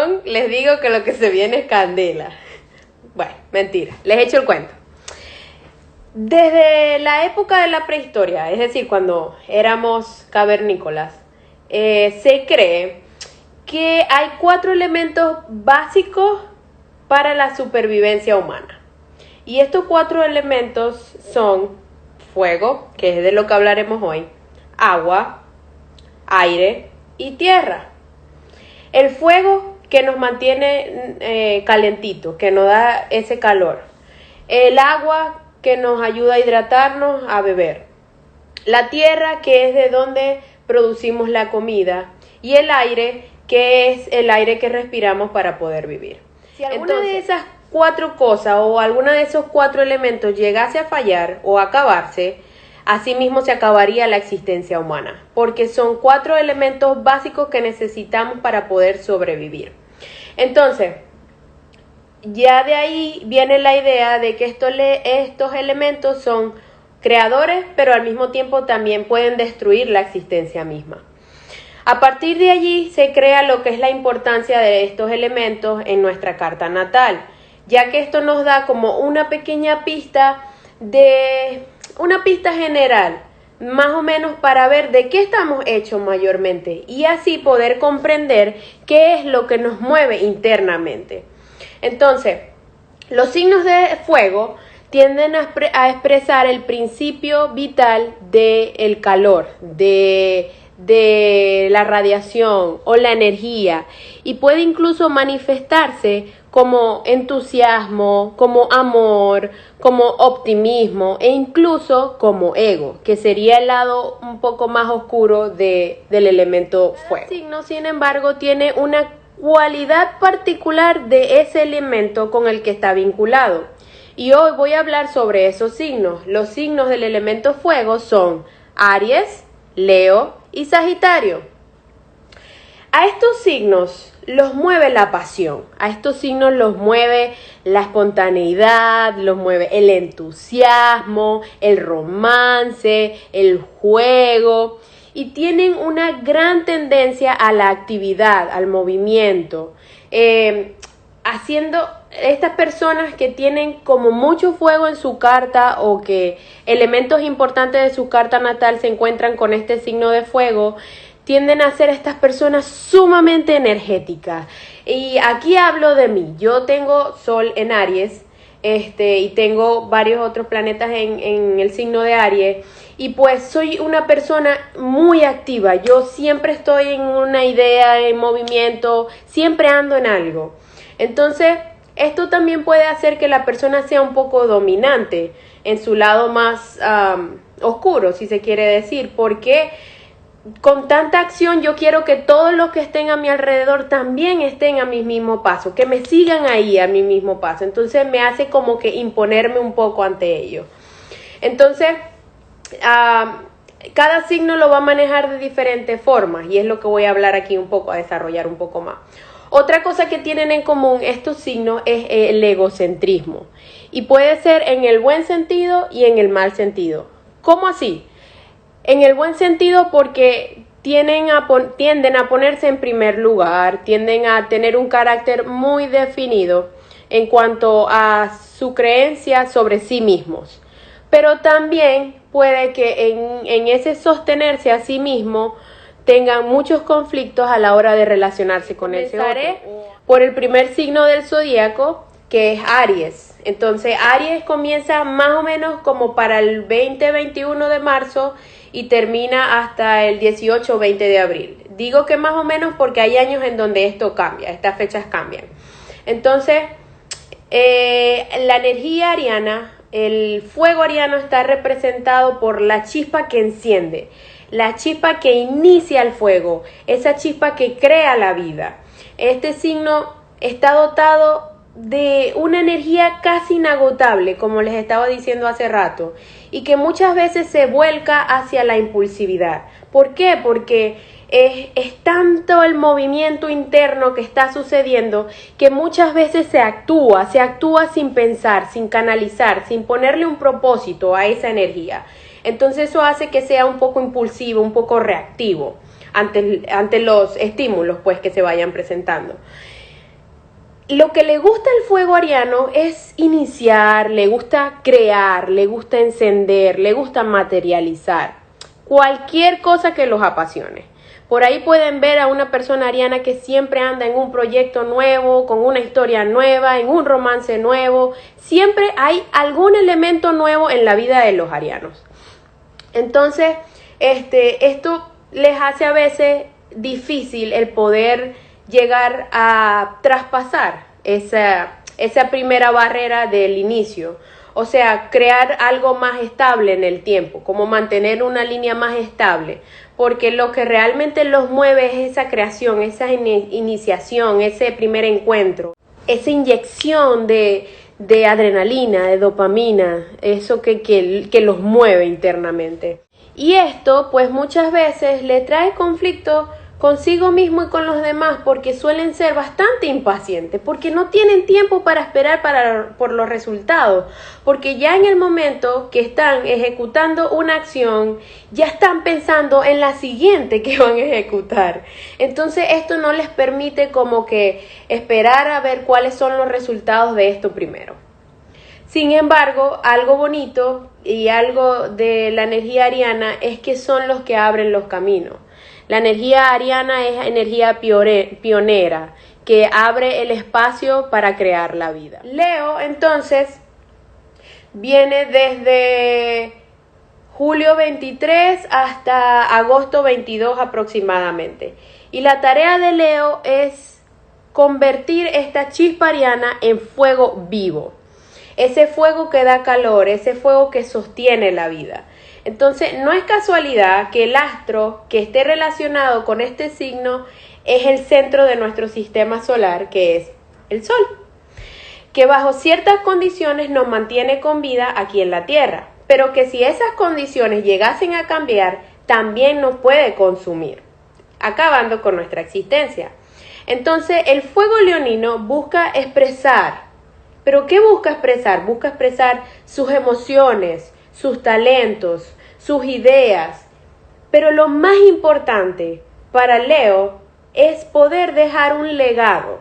introducción les digo que lo que se viene es candela. Bueno, mentira, les echo el cuento. Desde la época de la prehistoria, es decir, cuando éramos cavernícolas, se cree que hay 4 elementos básicos para la supervivencia humana. Y estos 4 elementos son fuego, que es de lo que hablaremos hoy, agua, aire y tierra. El fuego que nos mantiene calentito, que nos da ese calor. El agua que nos ayuda a hidratarnos, a beber. La tierra que es de donde producimos la comida. Y el aire que es el aire que respiramos para poder vivir. Si alguna de esas 4 cosas o alguna de esos 4 elementos llegase a fallar o a acabarse, asimismo se acabaría la existencia humana, porque son 4 elementos básicos que necesitamos para poder sobrevivir. Entonces, ya de ahí viene la idea de que estos elementos son creadores, pero al mismo tiempo también pueden destruir la existencia misma. A partir de allí se crea lo que es la importancia de estos elementos en nuestra carta natal, ya que esto nos da como una pequeña pista general, más o menos para ver de qué estamos hechos mayormente y así poder comprender qué es lo que nos mueve internamente. Entonces, los signos de fuego tienden a expresar el principio vital del calor, de la radiación o la energía, y puede incluso manifestarse como entusiasmo, como amor, como optimismo e incluso como ego, que sería el lado un poco más oscuro del elemento fuego. El signo, sin embargo, tiene una cualidad particular de ese elemento con el que está vinculado. Y hoy voy a hablar sobre esos signos. Los signos del elemento fuego son Aries, Leo y Sagitario. A estos signos los mueve la pasión, a estos signos los mueve la espontaneidad, los mueve el entusiasmo, el romance, el juego, y tienen una gran tendencia a la actividad, al movimiento, haciendo estas personas que tienen como mucho fuego en su carta o que elementos importantes de su carta natal se encuentran con este signo de fuego, tienden a ser estas personas sumamente energéticas. Y aquí hablo de mí. Yo tengo Sol en Aries, y tengo varios otros planetas en el signo de Aries, y pues soy una persona muy activa. Yo siempre estoy en una idea, en movimiento, siempre ando en algo. Entonces, esto también puede hacer que la persona sea un poco dominante en su lado más oscuro, si se quiere decir, porque con tanta acción yo quiero que todos los que estén a mi alrededor también estén a mi mismo paso, que me sigan ahí a mi mismo paso. Entonces me hace como que imponerme un poco ante ellos. Entonces, cada signo lo va a manejar de diferentes formas y es lo que voy a hablar aquí un poco, a desarrollar un poco más. Otra cosa que tienen en común estos signos es el egocentrismo, y puede ser en el buen sentido y en el mal sentido. ¿Cómo así? En el buen sentido porque tienden a ponerse en primer lugar, tienden a tener un carácter muy definido en cuanto a su creencia sobre sí mismos. Pero también puede que en ese sostenerse a sí mismo tengan muchos conflictos a la hora de relacionarse con ese otro. Por el primer signo del zodíaco, que es Aries. Entonces, Aries comienza más o menos como para el 20-21 de marzo y termina hasta el 18 o 20 de abril. Digo que más o menos porque hay años en donde esto cambia, estas fechas cambian. Entonces, la energía ariana, el fuego ariano está representado por la chispa que enciende, la chispa que inicia el fuego, esa chispa que crea la vida. Este signo está dotado de una energía casi inagotable, como les estaba diciendo hace rato, y que muchas veces se vuelca hacia la impulsividad. ¿Por qué? Porque es tanto el movimiento interno que está sucediendo que muchas veces se actúa sin pensar, sin canalizar, sin ponerle un propósito a esa energía. Entonces eso hace que sea un poco impulsivo, un poco reactivo ante los estímulos pues que se vayan presentando. lo que le gusta al fuego ariano es iniciar, le gusta crear, le gusta encender, le gusta materializar. Cualquier cosa que los apasione. Por ahí pueden ver a una persona ariana que siempre anda en un proyecto nuevo, con una historia nueva, en un romance nuevo. Siempre hay algún elemento nuevo en la vida de los arianos. Entonces, esto les hace a veces difícil el poder llegar a traspasar esa primera barrera del inicio. O sea, crear algo más estable en el tiempo, como mantener una línea más estable, porque lo que realmente los mueve es esa creación, esa iniciación, ese primer encuentro, esa inyección de adrenalina, de dopamina, eso que los mueve internamente. Y esto, pues muchas veces le trae conflicto consigo mismo y con los demás, porque suelen ser bastante impacientes, porque no tienen tiempo para esperar por los resultados, porque ya en el momento que están ejecutando una acción, ya están pensando en la siguiente que van a ejecutar. Entonces esto no les permite como que esperar a ver cuáles son los resultados de esto primero. Sin embargo, algo bonito y algo de la energía ariana es que son los que abren los caminos. La energía ariana es energía pionera, que abre el espacio para crear la vida. Leo, entonces, viene desde julio 23 hasta agosto 22 aproximadamente. Y la tarea de Leo es convertir esta chispa ariana en fuego vivo. Ese fuego que da calor, ese fuego que sostiene la vida. Entonces, no es casualidad que el astro que esté relacionado con este signo es el centro de nuestro sistema solar, que es el Sol, que bajo ciertas condiciones nos mantiene con vida aquí en la Tierra, pero que si esas condiciones llegasen a cambiar, también nos puede consumir, acabando con nuestra existencia. Entonces, el fuego leonino busca expresar. ¿Pero qué busca expresar? Busca expresar sus emociones, sus talentos, sus ideas. Pero lo más importante para Leo es poder dejar un legado,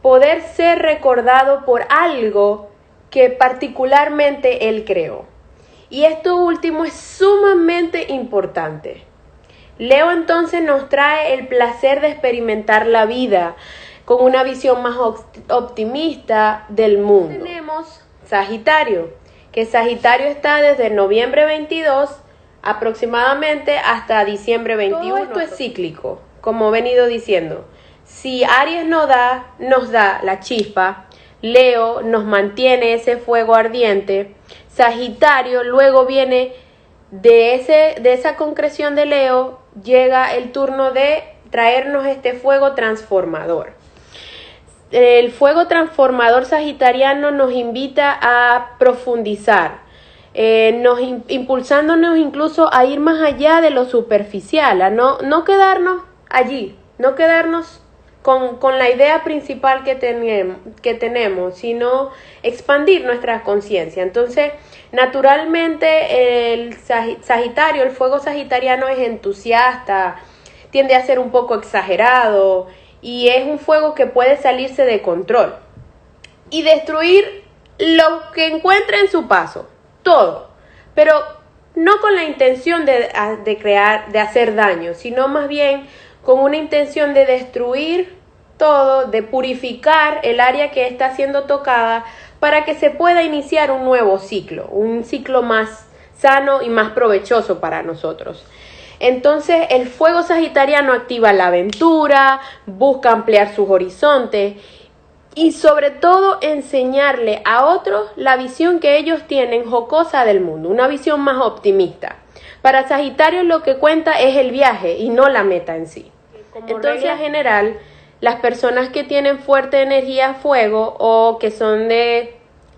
poder ser recordado por algo que particularmente él creó. Y esto último es sumamente importante. Leo entonces nos trae el placer de experimentar la vida con una visión más optimista del mundo. Tenemos Sagitario, que Sagitario está desde noviembre 22 aproximadamente hasta diciembre 21. Todo esto es cíclico, como he venido diciendo. Si Aries nos da la chispa, Leo nos mantiene ese fuego ardiente, Sagitario luego viene de esa concreción de Leo, llega el turno de traernos este fuego transformador. El fuego transformador sagitariano nos invita a profundizar, impulsándonos incluso a ir más allá de lo superficial, a no quedarnos allí, no quedarnos con la idea principal que tenemos, sino expandir nuestra conciencia. Entonces, naturalmente, el Sagitario, el fuego sagitariano es entusiasta, tiende a ser un poco exagerado, y es un fuego que puede salirse de control y destruir lo que encuentre en su paso, todo, pero no con la intención de hacer daño, sino más bien con una intención de destruir todo, de purificar el área que está siendo tocada para que se pueda iniciar un nuevo ciclo, un ciclo más sano y más provechoso para nosotros. Entonces, el fuego sagitariano activa la aventura, busca ampliar sus horizontes y sobre todo enseñarle a otros la visión que ellos tienen jocosa del mundo, una visión más optimista. Para Sagitario lo que cuenta es el viaje y no la meta en sí. Entonces, en general, las personas que tienen fuerte energía fuego o que son de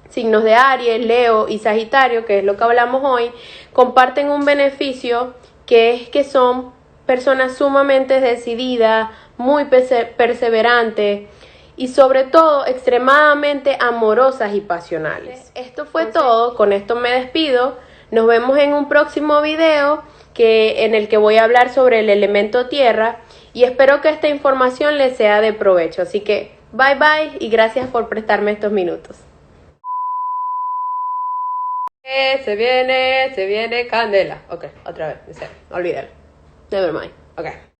signos de Aries, Leo y Sagitario, que es lo que hablamos hoy, comparten un beneficio que es que son personas sumamente decididas, muy perseverantes y sobre todo extremadamente amorosas y pasionales. Esto fue todo, con esto me despido, nos vemos en un próximo video en el que voy a hablar sobre el elemento tierra y espero que esta información les sea de provecho, así que Bye bye y gracias por prestarme estos minutos. Se viene candela. Ok, otra vez, en serio, olvídalo. Never mind. Ok.